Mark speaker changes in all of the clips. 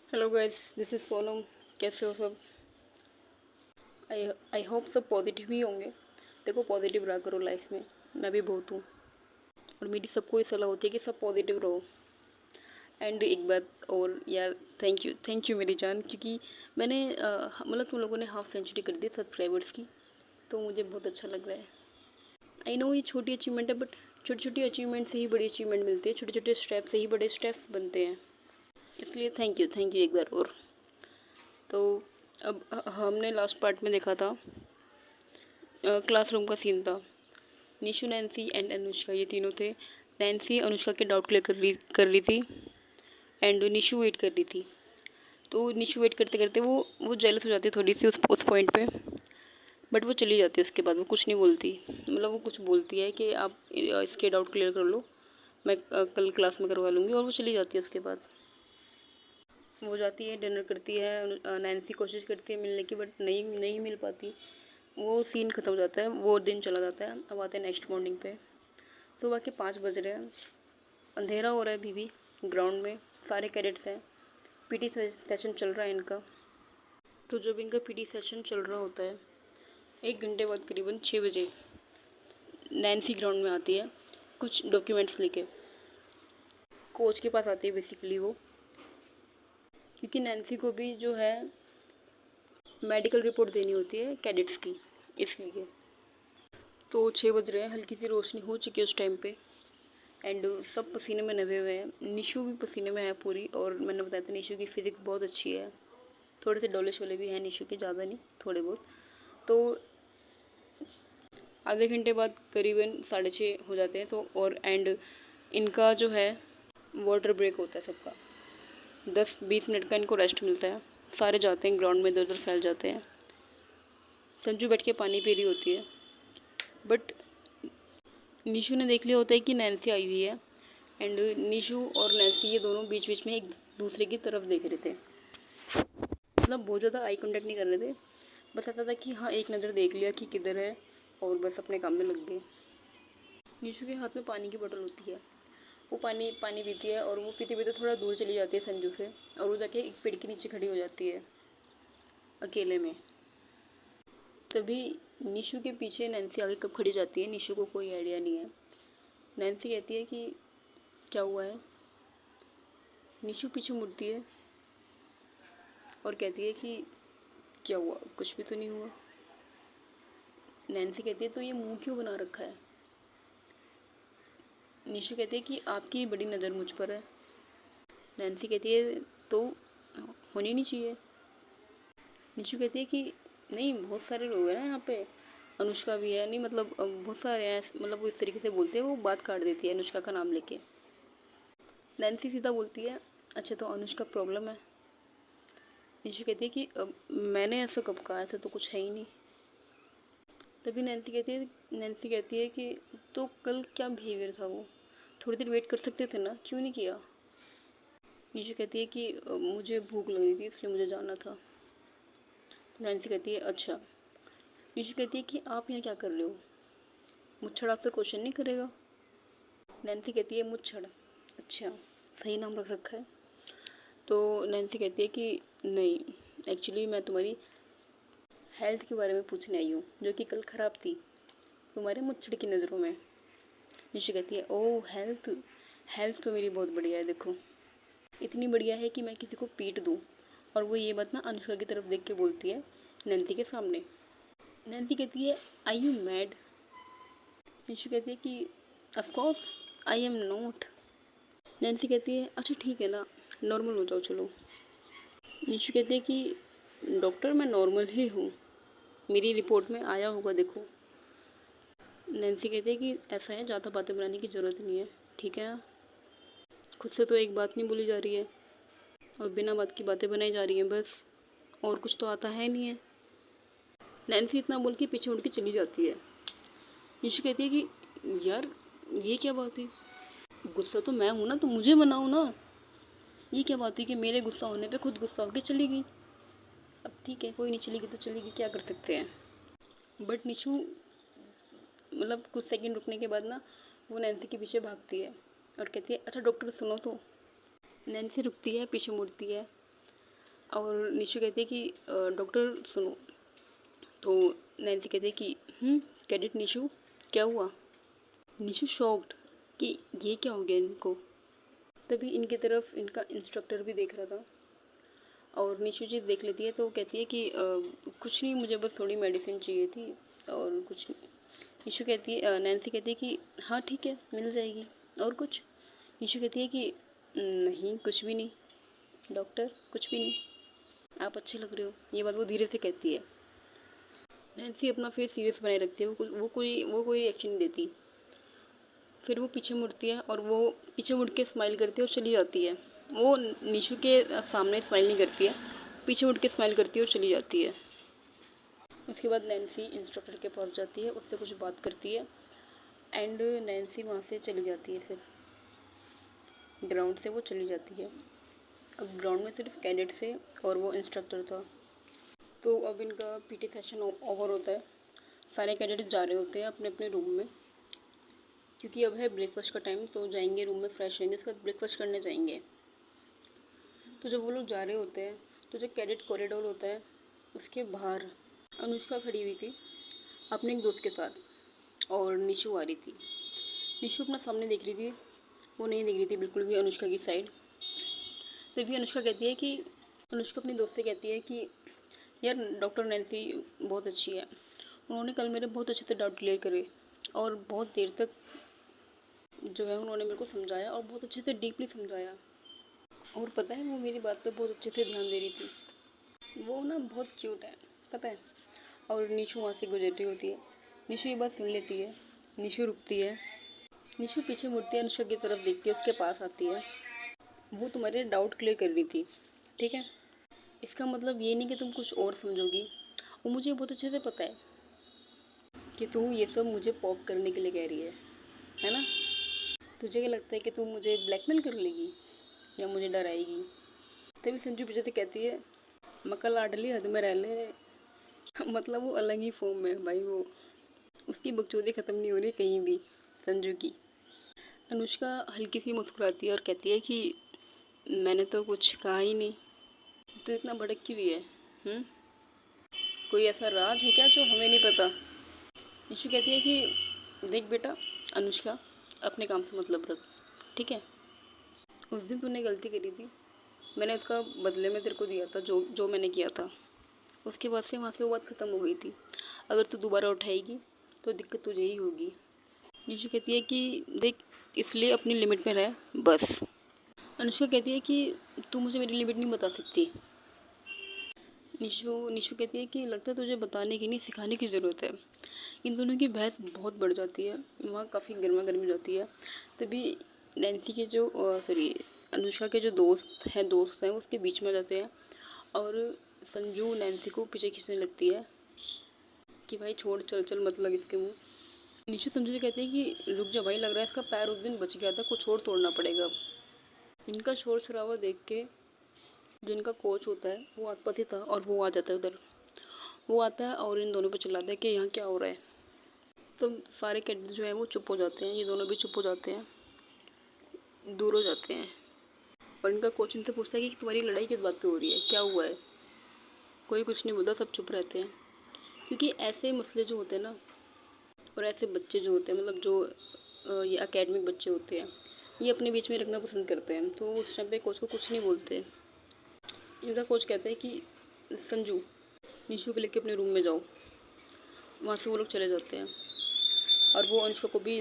Speaker 1: Hello guys, this is Sonam. कैसे हो सब? आई आई होप सब पॉजिटिव ही होंगे। देखो, पॉजिटिव रहा करो लाइफ में। मैं भी बहुत हूँ और मेरी सबको ये सलाह होती है कि सब पॉजिटिव रहो। एंड एक बात और यार, थैंक यू मेरी जान, क्योंकि मैंने मतलब तुम लोगों ने हाफ सेंचुरी कर दी सब्सक्राइबर्स की, तो मुझे बहुत अच्छा लग रहा है। आई नो ये छोटी अचीवमेंट है, बट छोटी छोटी अचीवमेंट से ही बड़ी अचीवमेंट मिलती है, छोटे छोटे स्टेप से ही बड़े स्टेप्स बनते हैं। इसलिए थैंक यू एक बार और। तो अब हमने लास्ट पार्ट में देखा था, क्लासरूम का सीन था। निशु, नैन्सी एंड अनुष्का, ये तीनों थे। नैन्सी अनुष्का के डाउट क्लियर कर रही थी एंड निशु वेट कर रही थी। तो निशु वेट करते करते वो जेलस हो जाती है थोड़ी सी उस पॉइंट पे, बट वो चली जाती है। उसके बाद वो कुछ नहीं बोलती, मतलब वो कुछ बोलती है कि आप इसके डाउट क्लियर कर लो, मैं कल क्लास में करवा लूँगी, और वो चली जाती है। उसके बाद वो जाती है, डिनर करती है। नैन्सी कोशिश करती है मिलने की, बट नहीं नहीं मिल पाती। वो सीन ख़त्म हो जाता है, वो दिन चला जाता है। अब आते हैं नेक्स्ट मॉर्निंग पे। सुबह के 5 बज रहे हैं, अंधेरा हो रहा है अभी भी। ग्राउंड में सारे कैडेट्स हैं, पीटी सेशन चल रहा है इनका। तो जब इनका पीटी सेशन चल रहा होता है, 1 घंटे बाद करीबन 6 बजे नैन्सी ग्राउंड में आती है कुछ डॉक्यूमेंट्स लेके। कोच के पास आती है बेसिकली वो, क्योंकि नैन्सी को भी जो है मेडिकल रिपोर्ट देनी होती है कैडेट्स की, इसलिए। तो 6 बज रहे हैं, हल्की सी रोशनी हो चुकी है उस टाइम पे, एंड सब पसीने में नहे हुए हैं। निशु भी पसीने में है पूरी, और मैंने बताया था निशु की फ़िज़िक्स बहुत अच्छी है। थोड़े से डोले शोले भी हैं निशु के, ज़्यादा नहीं, थोड़े बहुत। तो आधे घंटे बाद करीबन 6:30 हो जाते हैं, तो और एंड इनका जो है वाटर ब्रेक होता है सबका। 10-20 मिनट का इनको रेस्ट मिलता है। सारे जाते हैं ग्राउंड में, इधर उधर फैल जाते हैं। संजू बैठ के पानी पी रही होती है, बट निशु ने देख लिया होता है कि नैन्सी आई हुई है, एंड निशु और नैन्सी ये दोनों बीच बीच में एक दूसरे की तरफ देख रहे थे। मतलब बहुत ज़्यादा आई कांटेक्ट नहीं कर रहे थे, बस ऐसा था कि हाँ, एक नज़र देख लिया कि किधर है, और बस अपने काम में लग गए। निशु के हाथ में पानी की बोतल होती है, वो पानी पानी पीती है, और वो पीते पीते थोड़ा दूर चली जाती है संजू से, और वो जाके एक पेड़ के नीचे खड़ी हो जाती है अकेले में। तभी निशु के पीछे नैन्सी आगे कब खड़ी जाती है, निशु को कोई आइडिया नहीं है। नैन्सी कहती है कि क्या हुआ है। निशु पीछे मुड़ती है और कहती है कि क्या हुआ, कुछ भी तो नहीं हुआ। नैन्सी कहती है तो ये मुंह क्यों बना रखा है। निशु कहती है कि आपकी बड़ी नज़र मुझ पर है। नैन्सी कहती है तो होनी नहीं चाहिए। निशु कहती है कि नहीं, बहुत सारे लोग हैं ना यहाँ पे, अनुष्का भी है, नहीं मतलब बहुत सारे हैं, मतलब वो इस तरीके से बोलते हैं, वो बात काट देती है अनुष्का का नाम लेके। नैन्सी सीधा बोलती है, अच्छा तो अनुष्का प्रॉब्लम है। निशु कहती है कि मैंने ऐसा कब कहा, ऐसा तो कुछ है ही नहीं। तभी नैन्सी कहती है कि तो कल क्या बिहेवियर था वो, थोड़ी देर वेट कर सकते थे ना, क्यों नहीं किया। निशु कहती है कि मुझे भूख लग रही थी इसलिए मुझे जाना था। नैन्सी कहती है अच्छा। निशु कहती है कि आप यहाँ क्या कर रहे हो, मुच्छड़ आपसे क्वेश्चन नहीं करेगा। नैन्सी कहती है मुच्छड़, अच्छा सही नाम रख रखा है। तो नैन्सी कहती है कि नहीं, एक्चुअली मैं तुम्हारी हेल्थ के बारे में पूछने आई हूँ, जो कि कल ख़राब थी तुम्हारे मुच्छड़ की नज़रों में। निशु कहती है ओह हेल्थ, हेल्थ तो मेरी बहुत बढ़िया है, देखो इतनी बढ़िया है कि मैं किसी को पीट दूँ। और वो ये बात ना अनुष्का की तरफ देख के बोलती है नैन्सी के सामने। नैन्सी कहती है आई यू मैड। निशु कहती है कि of course I am not. Nancy कहती है अच्छा ठीक है ना, नॉर्मल हो जाओ चलो। निशु कहती है कि डॉक्टर मैं नॉर्मल ही हूँ, मेरी रिपोर्ट में आया होगा देखो। नैन्सी कहती है कि ऐसा है, ज़्यादा बातें बनाने की ज़रूरत नहीं है, ठीक है ना। खुद से तो एक बात नहीं बोली जा रही है, और बिना बात की बातें बनाई जा रही हैं बस, और कुछ तो आता है नहीं है। नैन्सी इतना बोल के पीछे मुड़ के चली जाती है। निशु कहती है कि यार ये क्या बात है, गुस्सा तो मैं हूँ ना, तो मुझे मनाओ ना। ये क्या बात है कि मेरे गुस्सा होने पे खुद गुस्सा होकर चली गई। अब ठीक है, कोई नहीं, चलेगी तो चलेगी, क्या कर सकते हैं। बट निशु मतलब कुछ सेकंड रुकने के बाद ना वो नैन्सी के पीछे भागती है और कहती है अच्छा डॉक्टर सुनो तो। नैन्सी रुकती है, पीछे मुड़ती है, और निशु कहती है कि डॉक्टर सुनो। तो नैन्सी कहती है कि कैडेट निशु क्या हुआ। निशु शॉक्ड कि ये क्या हो गया इनको। तभी इनकी तरफ इनका इंस्ट्रक्टर भी देख रहा था और निशु जी देख लेती है तो कहती है कि कुछ नहीं, मुझे बस थोड़ी मेडिसिन चाहिए थी और कुछ नहीं। निशु कहती है, नैन्सी कहती है कि हाँ ठीक है मिल जाएगी, और कुछ। निशु कहती है कि नहीं कुछ भी नहीं डॉक्टर, कुछ भी नहीं, आप अच्छे लग रहे हो। ये बात वो धीरे से कहती है। नैन्सी अपना फेस सीरियस बनाए रखती है, वो कोई एक्शन नहीं देती। फिर वो पीछे मुड़ती है और वो पीछे मुड़ के स्माइल करती है और चली जाती है। वो निशु के सामने स्माइल नहीं करती है, पीछे मुड़ के स्माइल करती है और चली जाती है। उसके बाद नैन्सी इंस्ट्रक्टर के पास जाती है, उससे कुछ बात करती है एंड नैन्सी वहाँ से चली जाती है। फिर ग्राउंड से वो चली जाती है। अब ग्राउंड में सिर्फ कैडेट से और वो इंस्ट्रक्टर था। तो अब इनका पीटी सेशन ओवर होता है। सारे कैडेट जा रहे होते हैं अपने अपने रूम में, क्योंकि अब है ब्रेकफास्ट का टाइम। तो जाएंगे रूम में, फ्रेश होंगे, उसके बाद ब्रेकफास्ट करने जाएंगे। तो जब वो लोग जा रहे होते हैं तो जो कैडेट कॉरिडोर होता है उसके बाहर अनुष्का खड़ी हुई थी अपने एक दोस्त के साथ और निशु आ रही थी। निशु अपना सामने देख रही थी, वो नहीं देख रही थी बिल्कुल भी अनुष्का की साइड। तभी अनुष्का अपनी दोस्त से कहती है कि यार डॉक्टर नैन्सी बहुत अच्छी है, उन्होंने कल मेरे बहुत अच्छे से डाउट क्लियर करे और बहुत देर तक जो है उन्होंने मेरे को समझाया और बहुत अच्छे से डीपली समझाया। और पता है वो मेरी बात पे बहुत अच्छे से ध्यान दे रही थी। वो ना बहुत क्यूट है पता है। और निशु वहाँ से गुजर रही होती है। निशु ये बात सुन लेती है। निशु रुकती है, निशु पीछे मुड़ती है, अनुष्का की तरफ देखती है, उसके पास आती है। वो तुम्हारे डाउट क्लियर कर रही थी, ठीक है। इसका मतलब ये नहीं कि तुम कुछ और समझोगी। और मुझे बहुत अच्छे से पता है कि तू ये सब मुझे पॉप करने के लिए कह रही है ना। तुझे क्या लगता है कि तू मुझे ब्लैकमेल कर लेगी या मुझे डराएगी। तभी संजू पीछे से कहती है मक्का लाडली हद में रह ले। मतलब वो अलग ही फॉर्म में है भाई। वो उसकी बकचोदी ख़त्म नहीं हो रही कहीं भी संजू की। अनुष्का हल्की सी मुस्कुराती है और कहती है कि मैंने तो कुछ कहा ही नहीं, तो इतना भड़क क्यों रही है। कोई ऐसा राज है क्या जो हमें नहीं पता। निशु कहती है कि देख बेटा अनुष्का, अपने काम से मतलब रख, ठीक है। उस दिन तूने गलती करी थी, मैंने उसका बदले में तेरे को दिया था जो जो मैंने किया था। उसके बाद से वहाँ से वो बात ख़त्म हो गई थी। अगर तू दोबारा उठाएगी तो दिक्कत तुझे ही होगी। निशु कहती है कि देख इसलिए अपनी लिमिट में रह बस। अनुष्का कहती है कि तू मुझे मेरी लिमिट नहीं बता सकती। निशु कहती है कि लगता है तुझे बताने की नहीं सिखाने की ज़रूरत है। इन दोनों की बहस बहुत बढ़ जाती है, वहाँ काफ़ी गर्मा गर्मी हो जाती है। तभी नैन्सी के जो अनुष्का के जो दोस्त हैं वो उसके बीच में आ जाते हैं और संजू नैन्सी को पीछे खींचने लगती है कि भाई छोड़, चल चल मत लग इसके मुँह। निशु संजू से कहती है कि रुक जा भाई, लग रहा है इसका पैर उस दिन बच गया था, कुछ और तोड़ना पड़ेगा अब। इनका शोर शराबा देख के जो इनका कोच होता है वो आसपास ही था और वो आ जाता है उधर। वो आता है और इन दोनों पे चिल्लाता है कि यहाँ क्या हो रहा है। तो सारे कैडेट जो है वो चुप हो जाते हैं, ये दोनों भी चुप हो जाते हैं, दूर हो जाते हैं। और इनका कोच इनसे पूछता है कि तुम्हारी लड़ाई किस बात पे हो रही है, क्या हुआ है। कोई कुछ नहीं बोलता, सब चुप रहते हैं। क्योंकि ऐसे मसले जो होते हैं ना, और ऐसे बच्चे जो होते हैं, मतलब जो ये एकेडमिक बच्चे होते हैं, ये अपने बीच में रखना पसंद करते हैं। तो उस टाइम पे कोच को कुछ नहीं बोलते। इनका कोच कहता है कि संजू निशु को लेके अपने रूम में जाओ। वहाँ से वो लोग चले जाते हैं और वो अनुष्का को भी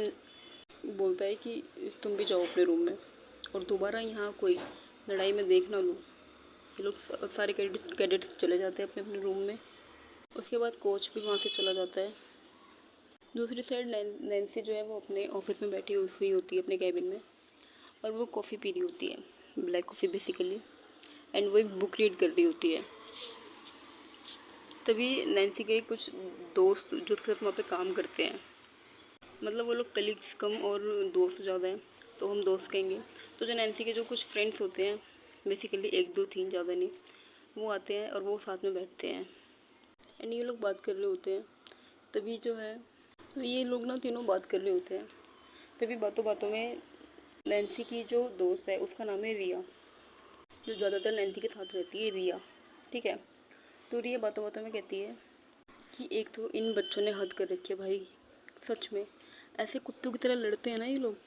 Speaker 1: बोलता है कि तुम भी जाओ अपने रूम में और दोबारा यहाँ कोई लड़ाई में देख ना लो। ये लोग सारे कैडेट्स चले जाते हैं अपने अपने रूम में। उसके बाद कोच भी वहाँ से चला जाता है। दूसरी साइड नैन्सी जो है वो अपने ऑफिस में बैठी हुई होती है अपने कैबिन में और वो कॉफ़ी पी रही होती है, ब्लैक कॉफ़ी बेसिकली, एंड वो एक बुक रीड कर रही होती है। तभी नैन्सी के कुछ दोस्त जो उसके साथ वहाँ पे काम करते हैं, मतलब वो लोग कलीग्स कम और दोस्त ज़्यादा हैं, तो हम दोस्त कहेंगे। तो जो नैन्सी के जो कुछ फ्रेंड्स होते हैं, बेसिकली 1 2 3 ज़्यादा नहीं, वो आते हैं और वो साथ में बैठते हैं एंड ये लोग बात कर रहे होते हैं। तभी जो है तो ये लोग ना तीनों बात कर रहे होते हैं। तभी बातों बातों में नैन्सी की जो दोस्त है उसका नाम है रिया। जो ज़्यादातर नैन्सी के साथ रहती है, रिया। ठीक है, तो रिया बातों बातों में कहती है कि एक तो इन बच्चों ने हद कर रखी है भाई, सच में ऐसे कुत्तों की तरह लड़ते हैं ना ये लोग।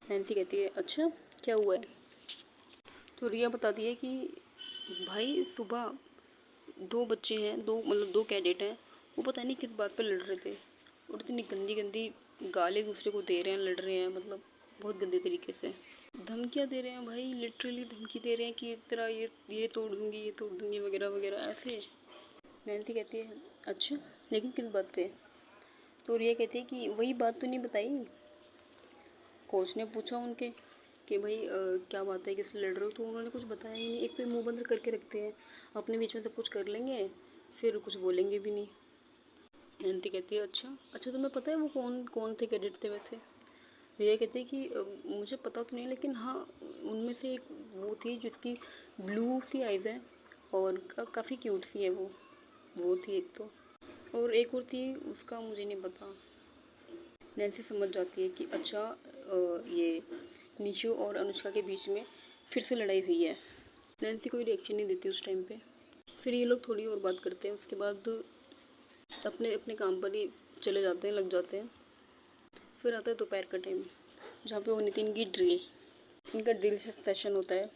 Speaker 1: नैन्सी कहती है अच्छा क्या हुआ है? तो रिया बताती है कि भाई सुबह दो बच्चे हैं, दो कैडेट हैं, वो पता नहीं किस बात पर लड़ रहे थे और इतनी गंदी गंदी गाली दूसरे को दे रहे हैं, लड़ रहे हैं, मतलब बहुत गंदे तरीके से धमकियाँ दे रहे हैं भाई, लिटरली धमकी दे रहे हैं कि तेरा ये तोड़ दूंगी वगैरह वगैरह ऐसे। नैन्सी कहती है अच्छा लेकिन किस बात पे? तो रिया कहती है कि वही बात तो नहीं बताई। कोच ने पूछा उनके कि भाई क्या बात है, किससे लड़ रहे हो? तो उन्होंने कुछ बताया ही नहीं। एक तो ये मुँह बंद करके रखते हैं, अपने बीच में सब कुछ कर लेंगे फिर कुछ बोलेंगे भी नहीं। नैन्सी कहती है अच्छा तुम्हें पता है वो कौन कौन थे कैडेट थे वैसे? रिया कहती है कि मुझे पता तो नहीं, लेकिन हाँ उनमें से एक वो थी जिसकी ब्लू सी आइज़ है और काफ़ी क्यूट सी है वो थी एक तो, और एक और थी उसका मुझे नहीं पता। नैन्सी समझ जाती है कि अच्छा ये निशु और अनुष्का के बीच में फिर से लड़ाई हुई है। नैन्सी कोई रिएक्शन नहीं देती उस टाइम पे। फिर ये लोग थोड़ी और बात करते हैं, उसके बाद अपने अपने काम पर ही चले जाते हैं, लग जाते हैं। फिर आता है दोपहर का टाइम जहाँ पे होनी थी इनकी ड्रिल। इनका ड्रिल सेशन होता है,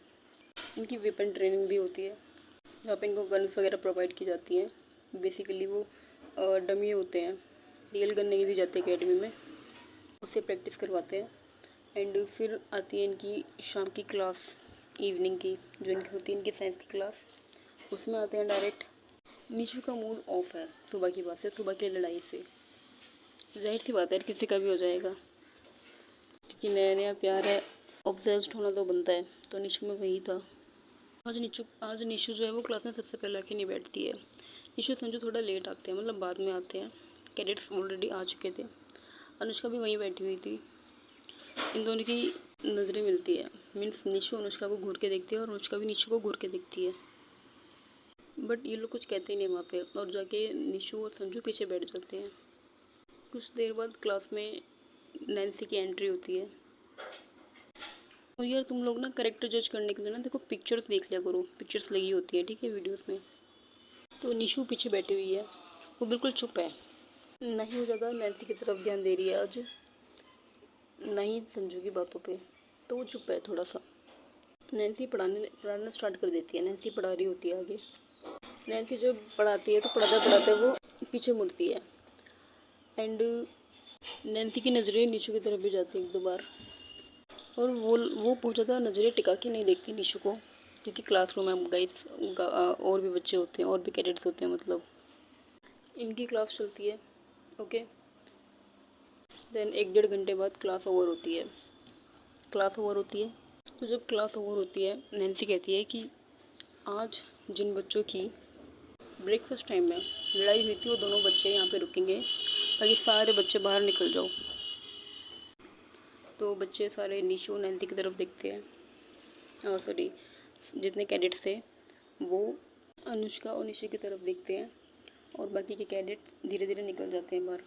Speaker 1: इनकी वेपन ट्रेनिंग भी होती है जहाँ पे इनको गन्स वगैरह प्रोवाइड की जाती हैं। बेसिकली वो डमी होते हैं, रियल गन नहीं दी जाती अकेडमी में, उससे प्रैक्टिस करवाते हैं। एंड फिर आती है इनकी शाम की क्लास, इवनिंग की, जो इनकी होती है इनकी साइंस की क्लास। उसमें आते हैं डायरेक्ट। निशु का मूड ऑफ है सुबह की बात से, सुबह की लड़ाई से। जाहिर सी बात है किसी का भी हो जाएगा क्योंकि नया नया प्यार है, ऑब्सेस्ड होना तो बनता है। तो निशु में वही था। आज निशु जो है वो क्लास में सबसे पहले आके नहीं बैठती है। निशु संजू थोड़ा लेट आते हैं, मतलब बाद में आते हैं, कैडेट्स ऑलरेडी आ चुके थे। अनुष्का भी वहीं बैठी हुई थी। इन दोनों की नज़रें मिलती है, मीन्स निशु अनुष्का को घूर के देखती है और अनुष्का भी निशु को घूर के देखती है। बट ये लोग कुछ कहते ही नहीं वहाँ पे, और जाके निशु और संजू पीछे बैठ जाते हैं। कुछ देर बाद क्लास में नैन्सी की एंट्री होती है। और यार तुम लोग ना करेक्टर जज करने के लिए ना देखो पिक्चर्स देख लिया करो, पिक्चर्स लगी होती है ठीक है वीडियोस में। तो निशु पीछे बैठी हुई है, वो बिल्कुल चुप है, ना ही वो ज़्यादा नैन्सी की तरफ ध्यान दे रही है आज, ना ही संजू की बातों पे, तो वो चुप है थोड़ा सा। नैन्सी पढ़ाना स्टार्ट कर देती है। नैन्सी पढ़ा रही होती है आगे। नैन्सी जब पढ़ाती है तो पढ़ाते पढ़ाते वो पीछे मुड़ती है एंड नैन्सी की नज़रें निशु की तरफ भी जाती है एक दो बार, और वो बहुत ज़्यादा नज़रें टिका के नहीं देखती निशु को, क्योंकि क्लासरूम है गाइस, और भी बच्चे होते हैं और भी कैडेट्स होते हैं, मतलब इनकी क्लास चलती है। ओके, देन 1-1.5 घंटे बाद क्लास ओवर होती है। तो जब क्लास ओवर होती है नैन्सी कहती है कि आज जिन बच्चों की ब्रेकफास्ट टाइम में लड़ाई हुई थी वो दोनों बच्चे यहाँ पे रुकेंगे, बाकी सारे बच्चे बाहर निकल जाओ। तो बच्चे सारे निशु नैन्सी की तरफ देखते हैं, सॉरी जितने कैडेट्स थे वो अनुष्का और निशु की तरफ देखते हैं, और बाकी के कैडेट धीरे धीरे निकल जाते हैं बाहर।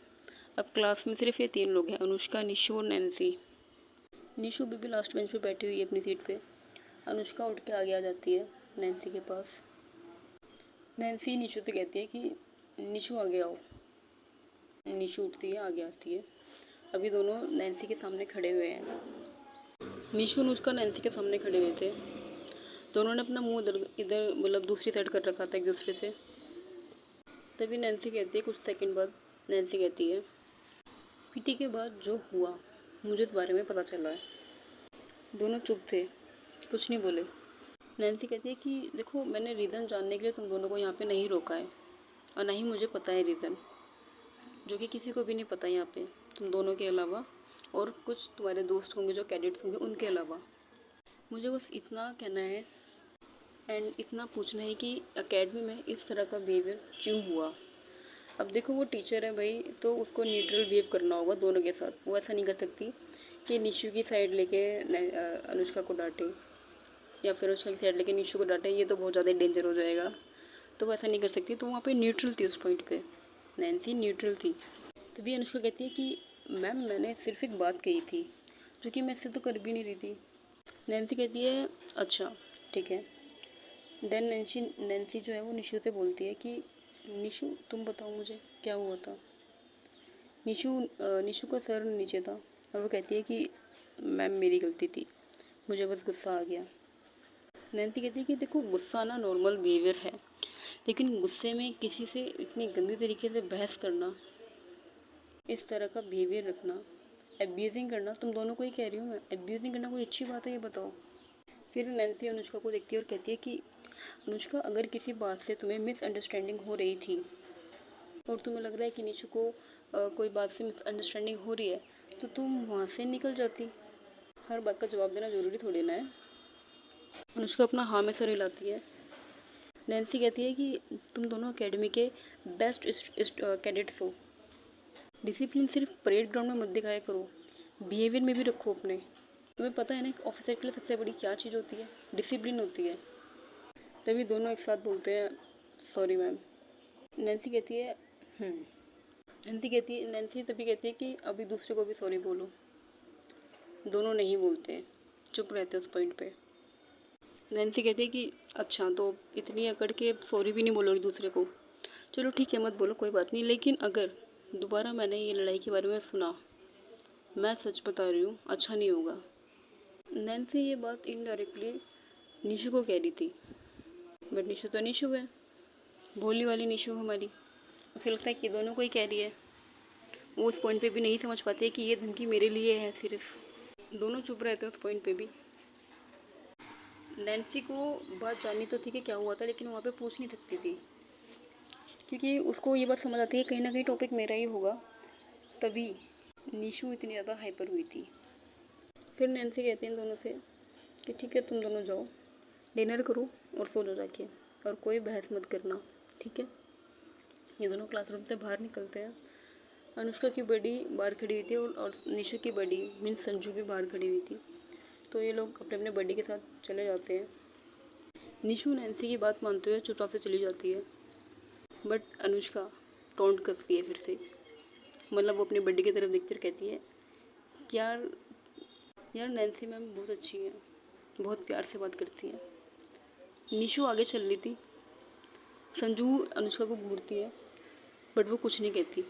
Speaker 1: अब क्लास में सिर्फ ये 3 लोग हैं, अनुष्का, निशु और नैन्सी। निशु भी लास्ट बेंच पे बैठी हुई है अपनी सीट पे। अनुष्का उठ के आगे आ जाती है नैन्सी के पास। नैन्सी निशु से कहती है कि निशु आगे आओ। निशु उठती है, आगे आती है। अभी दोनों नैन्सी के सामने खड़े हुए हैं। निशु और अनुष्का नैन्सी के सामने खड़े हुए थे। दोनों ने अपना मुंह इधर मतलब दूसरी साइड कर रखा था एक दूसरे से। तभी नैन्सी कहती है, कुछ सेकंड बाद नैन्सी कहती है, पीटी के बाद जो हुआ मुझे इस बारे में पता चला है। दोनों चुप थे, कुछ नहीं बोले। नैन्सी कहती है कि देखो मैंने रीज़न जानने के लिए तुम दोनों को यहाँ पे नहीं रोका है, और ना ही मुझे पता है रीज़न, जो कि किसी को भी नहीं पता यहाँ पे, तुम दोनों के अलावा और कुछ तुम्हारे दोस्त होंगे जो कैडेट्स होंगे उनके अलावा। मुझे बस इतना कहना है एंड इतना पूछना है कि एकेडमी में इस तरह का बिहेवियर क्यों हुआ। अब देखो वो टीचर है भाई, तो उसको न्यूट्रल बिहेव करना होगा दोनों के साथ। वो ऐसा नहीं कर सकती कि निशु की साइड लेके अनुष्का को डांटे, या फिर अनुष्का की साइड लेके निशु को डांटे, ये तो बहुत ज़्यादा डेंजर हो जाएगा। तो वो ऐसा नहीं कर सकती, तो वहाँ पे न्यूट्रल थी उस पॉइंट पे, नैन्सी न्यूट्रल थी। तभी अनुष्का कहती है कि मैम मैंने सिर्फ एक बात कही थी, जो कि मैं इससे तो कर भी नहीं रही थी। नैन्सी कहती है अच्छा ठीक है, देन नैन्सी जो है वो निशु से बोलती है कि निशु तुम बताओ मुझे क्या हुआ था। निशु का सर नीचे था और वो कहती है कि मैम मेरी गलती थी, मुझे बस गुस्सा आ गया। नैन्सी कहती है कि देखो गुस्सा ना नॉर्मल बिहेवियर है, लेकिन गुस्से में किसी से इतनी गंदी तरीके से बहस करना, इस तरह का बिहेवियर रखना, एब्यूजिंग करना, तुम दोनों को ही कह रही हूँ मैं, एब्यूजिंग करना कोई अच्छी बात है ये बताओ। फिर नैन्सी अनुष्का को देखती है और कहती है कि अनुष्का अगर किसी बात से तुम्हें मिसअंडरस्टैंडिंग हो रही थी और तुम्हें लग रहा है कि निशु को कोई बात से मिसअंडरस्टैंडिंग हो रही है तो तुम वहाँ से निकल जाती। हर बात का जवाब देना ज़रूरी थोड़ी ना है। अनुष्का अपना हाँ में सर हिलाती है। नैन्सी कहती है कि तुम दोनों एकेडमी के बेस्ट कैडेट्स हो, डिसिप्लिन सिर्फ परेड ग्राउंड में मत दिखाया करो, बिहेवियर में भी रखो अपने। तुम्हें पता है ना ऑफिसर के लिए सबसे बड़ी क्या चीज़ होती है, डिसिप्लिन होती है। तभी दोनों एक साथ बोलते हैं सॉरी मैम। नैन्सी कहती है नैन्सी तभी कहती है कि अभी दूसरे को भी सॉरी बोलो। दोनों नहीं बोलते, चुप रहते उस पॉइंट पे। नैन्सी कहती है कि अच्छा तो इतनी अकड़ के सॉरी भी नहीं बोलोगे दूसरे को, चलो ठीक है मत बोलो कोई बात नहीं, लेकिन अगर दोबारा मैंने ये लड़ाई के बारे में सुना, मैं सच बता रही हूँ अच्छा नहीं होगा। नैन्सी ये बात इनडायरेक्टली निशु को कह रही थी, बट निशु तो निशु है, भोली वाली निशु हमारी, उसे लगता है कि दोनों को ही कह रही है। वो उस पॉइंट पे भी नहीं समझ पाते कि ये धमकी मेरे लिए है सिर्फ। दोनों चुप रहते हैं उस पॉइंट पे भी। नैन्सी को बात जाननी तो थी कि क्या हुआ था, लेकिन वहाँ पे पूछ नहीं सकती थी क्योंकि उसको ये बात समझ आती है कहीं ना कहीं टॉपिक मेरा ही होगा। तभी निशु इतनी ज़्यादा हाइपर हुई थी। फिर नैन्सी कहती है इन दोनों से कि ठीक है तुम दोनों जाओ, डिनर करो और सो जाओ जाके, और कोई बहस मत करना, ठीक है। ये दोनों क्लासरूम से बाहर निकलते हैं। अनुष्का की बड़ी बाहर खड़ी हुई थी और निशु की बड़ी मीन्स संजू भी बाहर खड़ी हुई थी। तो ये लोग अपने अपने बड़ी के साथ चले जाते हैं। निशु नैन्सी की बात मानते हुए चुपचाप से चली जाती है, बट अनुष्का टोंट कसती है फिर से। मतलब वो अपनी बड़ी की तरफ देखती और कहती है यार यार नैन्सी मैम बहुत अच्छी है, बहुत प्यार से बात करती है। निशु आगे चल रही थी। संजू अनुष्का को घूरती है बट वो कुछ नहीं कहती।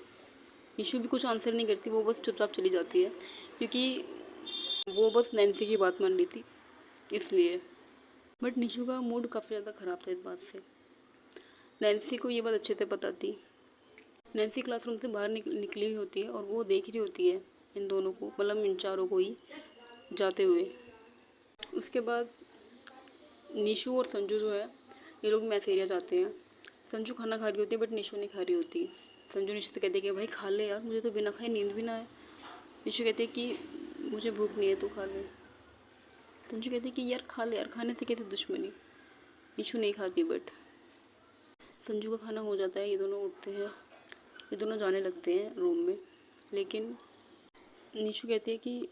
Speaker 1: निशु भी कुछ आंसर नहीं करती, वो बस चुपचाप चली जाती है क्योंकि वो बस नैन्सी की बात मान रही थी इसलिए। बट निशु का मूड काफ़ी ज़्यादा ख़राब था इस बात से। नैन्सी को ये बात अच्छे से पता थी। नैन्सी क्लासरूम से बाहर निकली हुई होती है और वो देख रही होती है इन दोनों को, मतलब इन चारों को ही जाते हुए। उसके बाद निशु और संजू जो है ये लोग मैसेरिया जाते हैं। संजू खाना खा रही होती है बट निशु नहीं खा रही होती। संजू निशु से कहती है कि भाई खा ले यार, मुझे तो बिना खाए नींद भी ना आए। निशु कहती है कि मुझे भूख नहीं है तू खा ले। संजू कहती है कि यार खा ले यार, खाने से कैसे दुश्मनी। निशु नहीं खाती बट संजू का खाना हो जाता है। ये दोनों उठते हैं, ये दोनों जाने लगते हैं रूम में, लेकिन निशु कहती है कि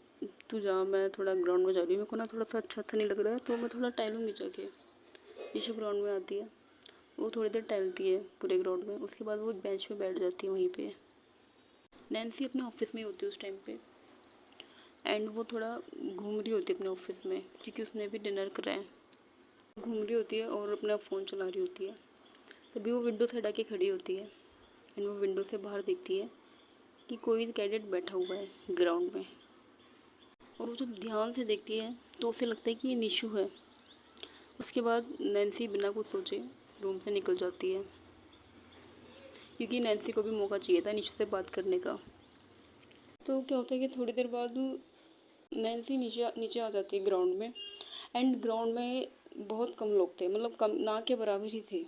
Speaker 1: तू जा, मैं थोड़ा ग्राउंड में जा रही हूँ, मेरे को ना थोड़ा सा अच्छा नहीं लग रहा है तो मैं थोड़ा टहलूँगी जाके। निशु ग्राउंड में आती है, वो थोड़ी देर टहलती है पूरे ग्राउंड में, उसके बाद वो बेंच पे बैठ जाती है वहीं पे। नैन्सी अपने ऑफिस में होती है उस टाइम पे, एंड वो थोड़ा घूम रही होती है अपने ऑफिस में क्योंकि उसने भी डिनर करा है। घूम रही होती है और अपना फ़ोन चला रही होती है। तभी वो विंडो से हटा के खड़ी होती है एंड वो विंडो से बाहर देखती है कि कोई कैडेट बैठा हुआ है ग्राउंड में, और वो जब ध्यान से देखती है तो उसे लगता है कि ये निशु है। उसके बाद नैन्सी बिना कुछ सोचे रूम से निकल जाती है क्योंकि नैन्सी को भी मौका चाहिए था निशु से बात करने का। तो क्या होता है कि थोड़ी देर बाद नैन्सी नीचे आ जाती है ग्राउंड में, एंड ग्राउंड में बहुत कम लोग थे, मतलब कम ना के बराबर ही थे।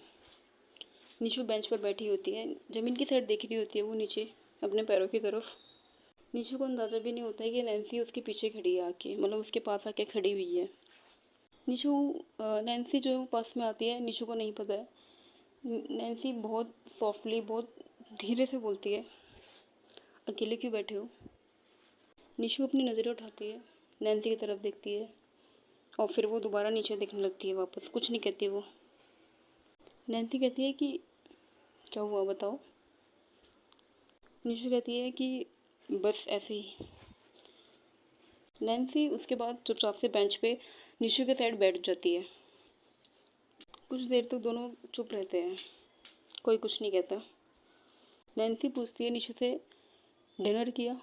Speaker 1: निशु बेंच पर बैठी होती है, ज़मीन की साइड देख रही होती है वो नीचे अपने पैरों की तरफ। निशु को अंदाज़ा भी नहीं होता है कि नैन्सी उसके पीछे खड़ी है आके, मतलब उसके पास आके खड़ी हुई है। नैन्सी जो है वो पास में आती है, निशु को नहीं पता है। नैन्सी बहुत सॉफ्टली बहुत धीरे से बोलती है अकेले क्यों बैठे हो। निशु अपनी नज़रें उठाती है, नैन्सी की तरफ देखती है और फिर वो दोबारा नीचे देखने लगती है वापस, कुछ नहीं कहती वो। नैन्सी कहती है कि क्या हुआ बताओ। निशु कहती है कि बस ऐसे ही। नैन्सी उसके बाद चुपचाप से बेंच पे निशु के साइड बैठ जाती है। कुछ देर तक दोनों चुप रहते हैं, कोई कुछ नहीं कहता। नैन्सी पूछती है निशु से, डिनर किया?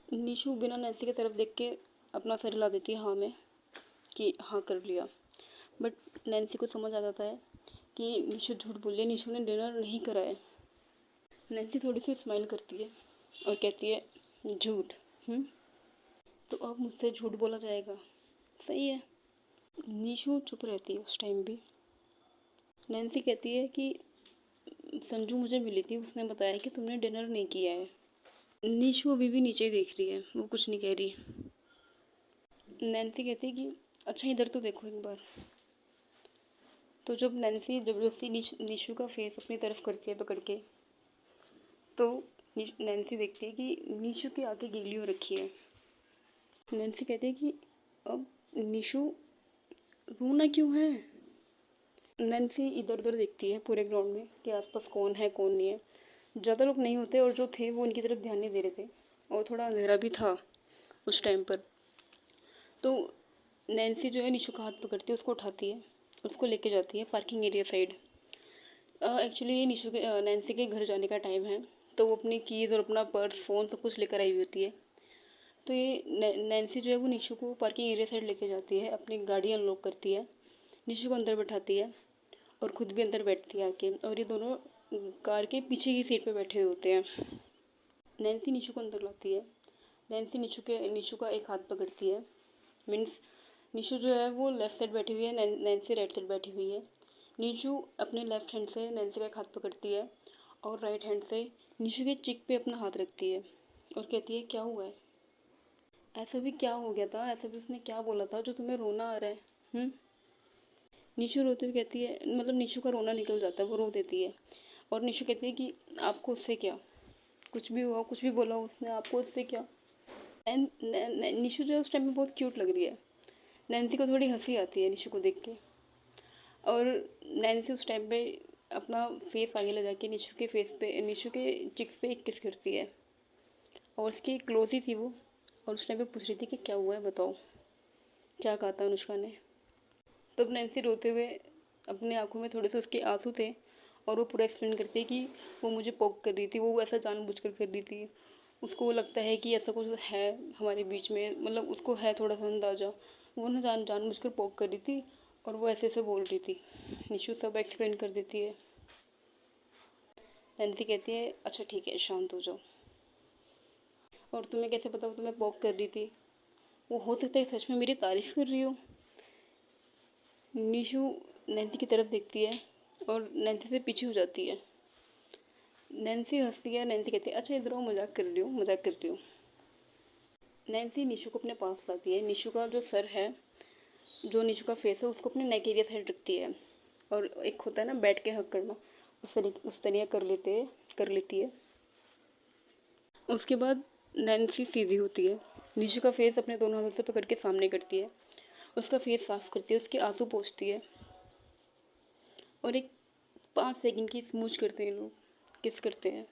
Speaker 1: निशु बिना नैन्सी की तरफ देख के अपना सर हिला देती है हाँ में, कि हाँ कर लिया। बट नैन्सी को समझ आ जाता है कि निशु झूठ बोल रही है, निशु ने डिनर नहीं करा है। नैन्सी थोड़ी सी स्माइल करती है और कहती है, झूठ? तो अब मुझसे झूठ बोला जाएगा, सही है। निशु चुप रहती है उस टाइम भी। नैन्सी कहती है कि संजू मुझे मिली थी, उसने बताया कि तुमने डिनर नहीं किया है। निशु अभी भी नीचे ही देख रही है, वो कुछ नहीं कह रही। नैन्सी कहती है कि अच्छा इधर तो देखो एक बार। तो जब नैन्सी ज़बरदस्ती निशु का फेस अपनी तरफ करती है पकड़ के, तो नैन्सी देखती है कि निशु की आंखें गीली हो रखी है। नैन्सी कहती है कि अब निशु रोना क्यों है? नैन्सी इधर उधर देखती है पूरे ग्राउंड में कि आसपास कौन है कौन नहीं है। ज़्यादा लोग नहीं होते और जो थे वो उनकी तरफ ध्यान नहीं दे रहे थे, और थोड़ा अंधेरा भी था उस टाइम पर। तो नैन्सी जो है निशु का हाथ पकड़ती है, उसको उठाती है, उसको लेके जाती है पार्किंग एरिया साइड। एक्चुअली ये निशु के नैन्सी के घर जाने का टाइम है, तो वो अपनी कीज़ और अपना पर्स फ़ोन सब कुछ लेकर आई हुई होती है। तो ये नैन्सी जो है वो निशु को पार्किंग एरिया साइड लेके जाती है, अपनी गाड़ी अनलॉक करती है, निशु को अंदर बैठाती है और ख़ुद भी अंदर बैठती है आके, और ये दोनों कार के पीछे की सीट पे बैठे हुए होते हैं। नैन्सी निशु को अंदर लाती है। नैन्सी निशु का एक हाथ पकड़ती है, मीन्स निशु जो है वो लेफ़्ट साइड बैठी हुई है, नैन्सी राइट साइड बैठी हुई है। निशु अपने लेफ़्ट हैंड से नैन्सी का एक हाथ पकड़ती है और राइट हैंड से निशु के चिक पे अपना हाथ रखती है और कहती है, क्या हुआ है? ऐसा भी क्या हो गया था? ऐसा भी उसने क्या बोला था जो तुम्हें रोना आ रहा है? निशु रोते हुए कहती है, मतलब निशु का रोना निकल जाता है, वो रो देती है। और निशु कहती है कि आपको उससे क्या, कुछ भी हुआ, कुछ भी बोला उसने, आपको उससे क्या? निशु जो है उस टाइम में बहुत क्यूट लग रही है। नैन्सी को थोड़ी हंसी आती है निशु को देख के, और नैन्सी उस टाइम पे अपना फेस आगे ले जाके निशु के फेस पे, निशु के चिक्स पे एक किस करती है, और उसकी क्लोज ही थी वो, और उस टाइम पे पूछ रही थी कि क्या हुआ है बताओ, क्या कहा था अनुष्का ने। तब नैन्सी रोते हुए, अपनी आंखों में थोड़े से उसके आंसू थे, और वो पूरा एक्सप्लेन करती है कि वो मुझे पोक कर रही थी, वो ऐसा जानबूझकर कर रही थी, उसको लगता है कि ऐसा कुछ है हमारे बीच में, मतलब उसको है थोड़ा सा अंदाज़ा, वो ना जानबूझकर पोक कर रही थी, और वो ऐसे ऐसे बोल रही थी। निशु सब एक्सप्लेन कर देती है। नैन्सी कहती है, अच्छा ठीक है शांत हो जाओ, और तुम्हें कैसे पता वो तुम्हें पोक कर रही थी? वो हो सकता है सच में मेरी तारीफ़ कर रही हो। निशु नैन्सी की तरफ देखती है और नैन्सी से पीछे हो जाती है। नैन्सी हंसती है, नैन्सी कहती है, अच्छा इधर आओ, मजाक कर रही हूँ, मजाक कर रही हूँ। नैन्सी निशु को अपने पास लाती है, निशु का जो सर है, जो निशु का फेस है, उसको अपने नेक एरिया साइड रखती है, और एक होता है ना बैठ के हक करना, उस तरीके कर लेती है। उसके बाद नैन्सी सीधी होती है, निशु का फेस अपने दोनों हाथों से पकड़ के सामने करती है, उसका फेस साफ करती है, उसके आंसू पोंछती है, और एक 5 सेकंड की स्मूच करते हैं लोग, किस करते हैं।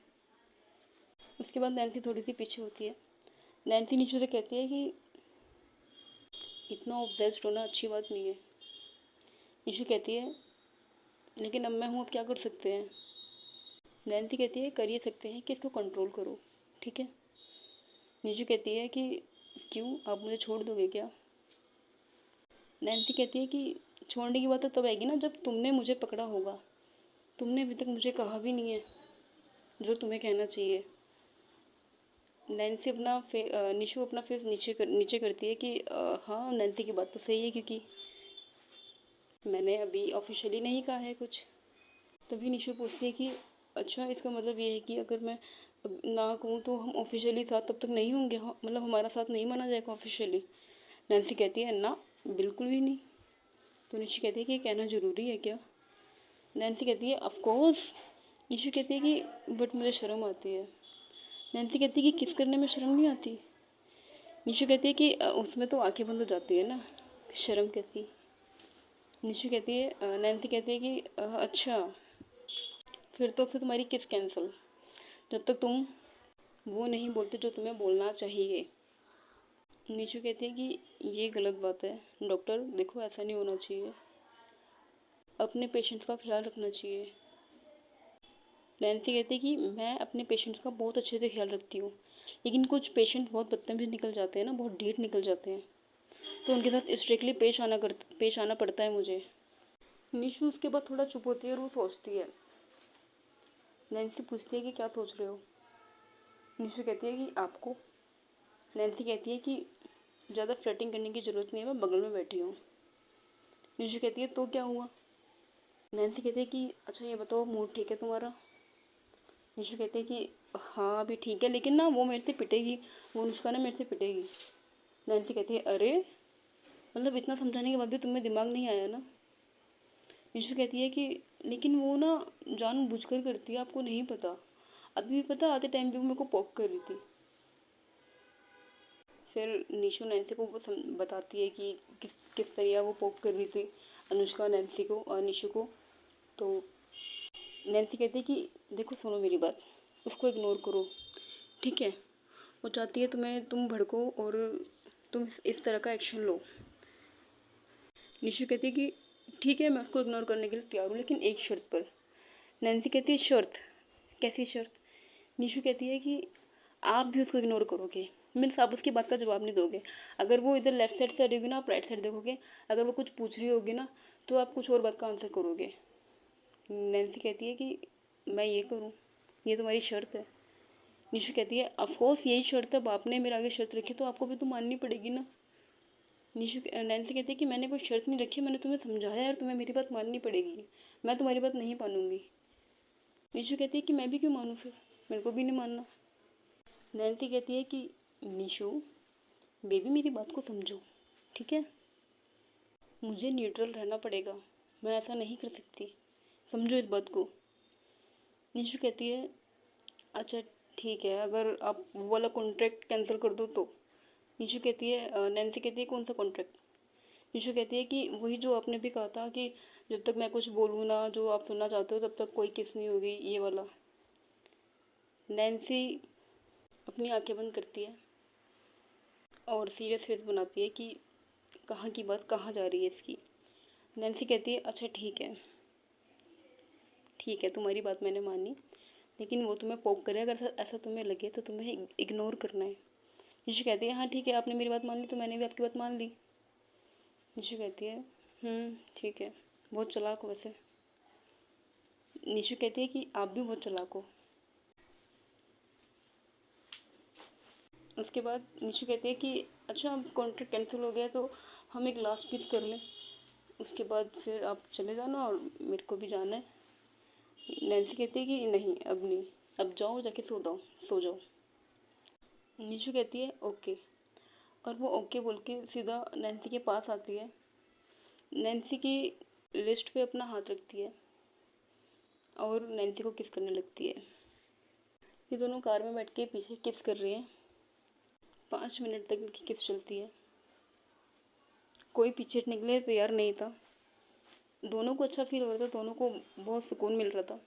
Speaker 1: उसके बाद नैन्सी थोड़ी सी पीछे होती है। नैन्सी निशु से कहती है कि इतना ऑब्सेस्ड होना अच्छी बात नहीं है। निशु कहती है, लेकिन अब मैं हूँ, अब क्या कर सकते हैं? नैन्सी कहती है, कर ये सकते हैं कि इसको कंट्रोल करो, ठीक है? निशु कहती है कि क्यों, आप मुझे छोड़ दोगे क्या? नैन्सी कहती है कि छोड़ने की बात तो तब आएगी ना जब तुमने मुझे पकड़ा होगा, तुमने अभी तक मुझे कहा भी नहीं है जो तुम्हें कहना चाहिए। नैन्सी निशु अपना फेस नीचे करती है कि हाँ नैन्सी की बात तो सही है, क्योंकि मैंने अभी ऑफिशियली नहीं कहा है कुछ। तभी निशु पूछती है कि अच्छा इसका मतलब ये है कि अगर मैं ना कहूँ तो हम ऑफिशियली साथ तब तक नहीं होंगे, मतलब हमारा साथ नहीं माना जाएगा ऑफिशियली? नैन्सी कहती है, ना बिल्कुल भी नहीं। तो निशु कहती है कि ये कहना ज़रूरी है क्या? नैन्सी कहती है, ऑफ कोर्स। निशु कहती है कि बट मुझे शर्म आती है। नैन्सी कहती है कि किस करने में शर्म नहीं आती? निशु कहती है कि उसमें तो आंखें बंद हो जाती है ना, शर्म कैसी? निशु कहती है, नैन्सी कहती है कि अच्छा फिर तो फिर तुम्हारी किस कैंसिल, जब तक तुम वो नहीं बोलते जो तुम्हें बोलना चाहिए। निशु कहती है कि ये गलत बात है डॉक्टर, देखो ऐसा नहीं होना चाहिए। अपने पेशेंट का ख्याल रखना चाहिए। नैन्सी कहती है कि मैं अपने पेशेंट का बहुत अच्छे से ख्याल रखती हूँ, लेकिन कुछ पेशेंट बहुत बदतमीज निकल जाते हैं ना, बहुत ढीठ निकल जाते हैं, तो उनके साथ स्ट्रिक्टली पेश आना पड़ता है मुझे। निशु उसके बाद थोड़ा चुप होती है और वो सोचती है। नैन्सी पूछती है कि क्या सोच रहे हो? निशु कहती है कि आपको। नैन्सी कहती है कि ज़्यादा फ्लर्टिंग करने की ज़रूरत नहीं है, मैं बगल में बैठी हूँ। निशु कहती है तो क्या हुआ? नैन्सी कहती है कि अच्छा ये बताओ, मूड ठीक है तुम्हारा? निशु कहती है कि हाँ अभी ठीक है, लेकिन ना वो मेरे से पिटेगी, वो अनुष्का ना मेरे से पिटेगी। नैन्सी कहती है अरे, मतलब इतना समझाने के बाद भी तुम्हें दिमाग नहीं आया ना? निशु कहती है कि लेकिन वो ना जानबूझकर करती है, आपको नहीं पता। अभी भी पता, आते टाइम भी वो मेरे को पॉक कर रही थी। फिर निशु नैन्सी को बताती है कि किस किस तरह वो पॉक कर रही थी अनुष्का नैन्सी को और निशु को। तो नैन्सी कहती है कि देखो सुनो मेरी बात, उसको इग्नोर करो, ठीक है? वो चाहती है तुम भड़को और तुम इस तरह का एक्शन लो। निशु कहती है कि ठीक है मैं उसको इग्नोर करने के लिए तैयार हूँ, लेकिन एक शर्त पर। नैन्सी कहती है शर्त? कैसी शर्त? निशु कहती है कि आप भी उसको इग्नोर करोगे, मीन्स आप उसकी बात का जवाब नहीं दोगे। अगर वो इधर लेफ्ट साइड से आ रही होगी ना, आप राइट साइड देखोगे। अगर वो कुछ पूछ रही होगी ना, तो आप कुछ और बात का आंसर करोगे। नैन्सी कहती है कि मैं ये करूँ, ये तुम्हारी शर्त है? निशु कहती है ऑफकोर्स यही शर्त है, अब आपने मेरे आगे शर्त रखी तो आपको भी तो माननी पड़ेगी ना। नैन्सी कहती है कि मैंने कोई शर्त नहीं रखी, मैंने तुम्हें समझाया और तुम्हें मेरी बात माननी पड़ेगी, मैं तुम्हारी बात नहीं मानूंगी। निशु कहती है कि मैं भी क्यों मानूँ, फिर मेरे को भी नहीं मानना। नैन्सी कहती है कि निशु बेबी मेरी बात को समझो, ठीक है? मुझे न्यूट्रल रहना पड़ेगा, मैं ऐसा नहीं कर सकती, समझो इस बात को। निशु कहती है अच्छा ठीक है, अगर आप वो वाला कॉन्ट्रैक्ट कैंसिल कर दो तो। निशु कहती है नैन्सी कहती है कौन सा कॉन्ट्रैक्ट? निशु कहती है कि वही जो आपने भी कहा था कि जब तक मैं कुछ बोलूँ ना जो आप सुनना चाहते हो तब तक कोई किस नहीं होगी, ये वाला। नैन्सी अपनी आंखें बंद करती है और सीरियस फेस बनाती है कि कहाँ की बात कहाँ जा रही है इसकी। नैन्सी कहती है अच्छा ठीक है तुम्हारी बात मैंने मानी, लेकिन वो तुम्हें पोक करे, अगर ऐसा तुम्हें लगे तो तुम्हें इग्नोर करना है। निशु कहती है हाँ ठीक है, आपने मेरी बात मान ली तो मैंने भी आपकी बात मान ली। निशु कहती है ठीक है, बहुत चालाक हो वैसे। निशु कहती है कि आप भी बहुत चालाक हो। उसके बाद निशु कहती है कि अच्छा अब कॉन्ट्रैक्ट कैंसिल हो गया तो हम एक लास्ट पीस कर लें, उसके बाद फिर आप चले जाना और मेरे को भी जाना है। नैन्सी कहती है कि नहीं अब नहीं, अब जाओ जाके सो जाओ। निशु कहती है ओके, और वो ओके बोल के सीधा नैन्सी के पास आती है। नैन्सी की रिस्ट पे अपना हाथ रखती है और नैन्सी को किस करने लगती है। ये दोनों कार में बैठ के पीछे किस कर रही हैं। 5 मिनट तक इनकी किस चलती है, कोई पीछे हटने के लिए तैयार नहीं था। दोनों को अच्छा फील हो रहा था, दोनों को बहुत सुकून मिल रहा था,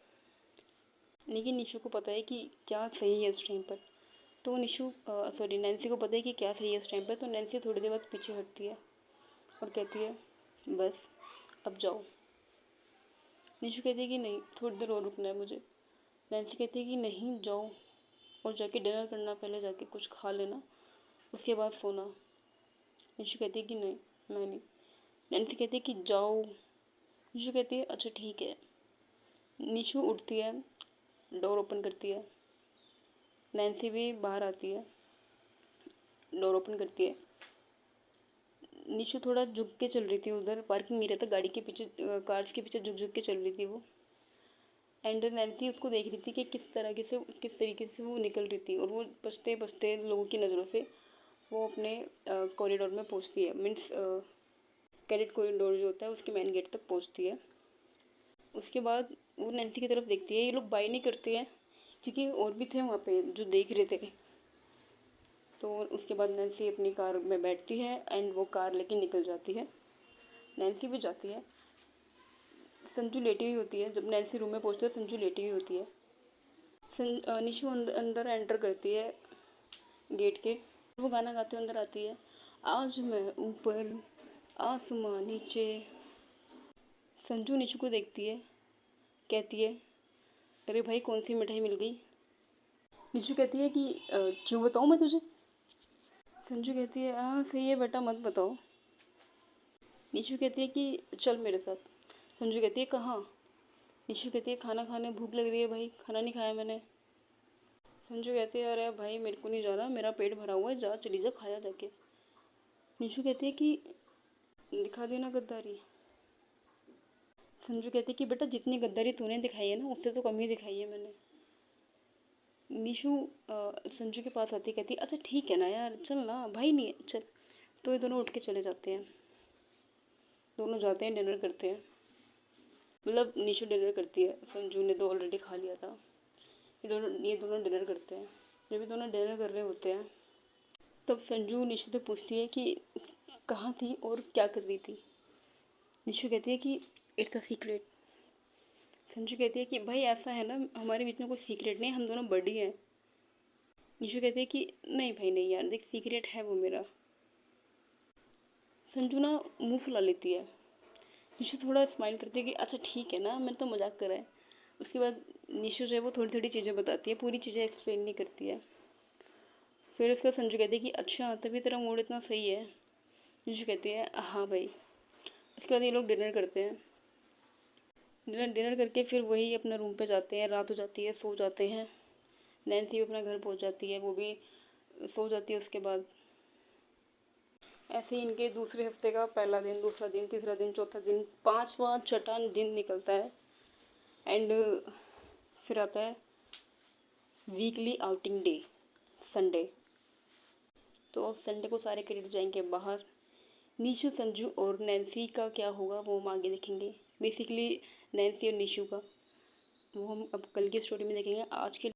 Speaker 1: लेकिन निशु को पता है कि क्या सही है उस टाइम पर। तो नैन्सी को पता है कि क्या सही है उस टाइम पर, तो नैन्सी थोड़ी देर बाद पीछे हटती है और कहती है बस अब जाओ। निशु कहती है कि नहीं थोड़ी देर और रुकना है मुझे। नैन्सी कहती है कि नहीं जाओ और जाके डिनर करना, पहले जाके कुछ खा लेना, उसके बाद सोना। निशु कहती है कि नहीं मैं नहीं। नैन्सी कहती है कि जाओ। निशु कहती है अच्छा ठीक है। निशु उठती है, डोर ओपन करती है। नैन्सी भी बाहर आती है, डोर ओपन करती है। निशु थोड़ा झुक के चल रही थी, उधर पार्किंग एरिया था, गाड़ी के पीछे कार्स के पीछे झुक झुक के चल रही थी वो। एंड नैन्सी उसको देख रही थी कि किस तरीके से वो निकल रही थी, और वो बचते बचते लोगों की नज़रों से वो अपने कॉरिडोर में पहुंचती है, मीन्स कैडेट कॉरिडोर जो होता है उसके मेन गेट तक पहुंचती है। उसके बाद वो नैन्सी की तरफ देखती है, ये लोग बाय नहीं करते हैं क्योंकि और भी थे वहाँ पे जो देख रहे थे। तो उसके बाद नैन्सी अपनी कार में बैठती है एंड वो कार लेके निकल जाती है। नैन्सी भी जाती है, संजू लेटी हुई होती है। जब नैन्सी रूम में पहुँचती है संजू लेटी हुई होती है। निशु अंदर एंटर करती है गेट के, वो गाना गाते हुए अंदर आती है, आज मैं ऊपर आसमां नीचे। संजू निशु को देखती है, कहती है अरे भाई कौन सी मिठाई मिल गई। निशु कहती है कि क्यों बताऊँ मैं तुझे। संजू कहती है हाँ सही है बेटा मत बताओ। निशु कहती है कि चल मेरे साथ। संजू कहती है कहाँ। निशु कहती है खाना खाने, भूख लग रही है भाई, खाना नहीं खाया मैंने। संजू कहती है अरे भाई मेरे को नहीं जाना, मेरा पेट भरा हुआ है, जा चली जा खाया जाके। निशु कहती है कि दिखा देना गद्दारी। संजू कहती है कि बेटा जितनी गद्दारी तूने दिखाई है ना उससे तो कम ही दिखाई है मैंने। निशु संजू के पास आती कहती अच्छा ठीक है ना यार, चल ना, भाई नहीं है चल। तो ये दोनों उठ के चले जाते हैं। दोनों जाते हैं, डिनर करते हैं। मतलब निशु डिनर करती है, संजू ने तो ऑलरेडी खा लिया था। ये दोनों डिनर करते हैं। जब ये दोनों डिनर कर रहे होते हैं तब संजू निशु से पूछती है कि कहाँ थी और क्या कर रही थी। निशु कहती है कि इट्स अ सीक्रेट। संजू कहती है कि भाई ऐसा है ना, हमारे बीच में कोई सीक्रेट नहीं, हम दोनों बड़ी हैं। निशु कहती है कि नहीं भाई नहीं यार देख, सीक्रेट है वो मेरा। संजू ना मुंह फुला लेती है। निशु थोड़ा स्माइल करती है कि अच्छा ठीक है ना, मैं तो मजाक कर रहा है। उसके बाद निशु जो है वो थोड़ी थोड़ी चीज़ें बताती है, पूरी चीज़ें एक्सप्लेन नहीं करती है। फिर उसके बाद संजू कहती है कि अच्छा तभी तेरा मूड इतना सही है। निशु कहती है हाँ भाई। उसके बाद ये लोग डिनर करते हैं। डिनर करके फिर वही अपने रूम पे जाते हैं, रात हो जाती है, सो जाते हैं। नैन्सी भी अपना घर पहुंच जाती है, वो भी सो जाती है। उसके बाद ऐसे ही इनके दूसरे हफ्ते का पहला दिन, दूसरा दिन, तीसरा दिन, चौथा दिन, पांचवा छठा दिन निकलता है। एंड फिर आता है वीकली आउटिंग डे, संडे। तो संडे को सारे क्रिकेटर जाएंगे बाहर। निशु, संजू और नैन्सी का क्या होगा वो हम आगे देखेंगे। बेसिकली नैन्सी और निशु का वो हम अब कल की स्टोरी में देखेंगे। आज के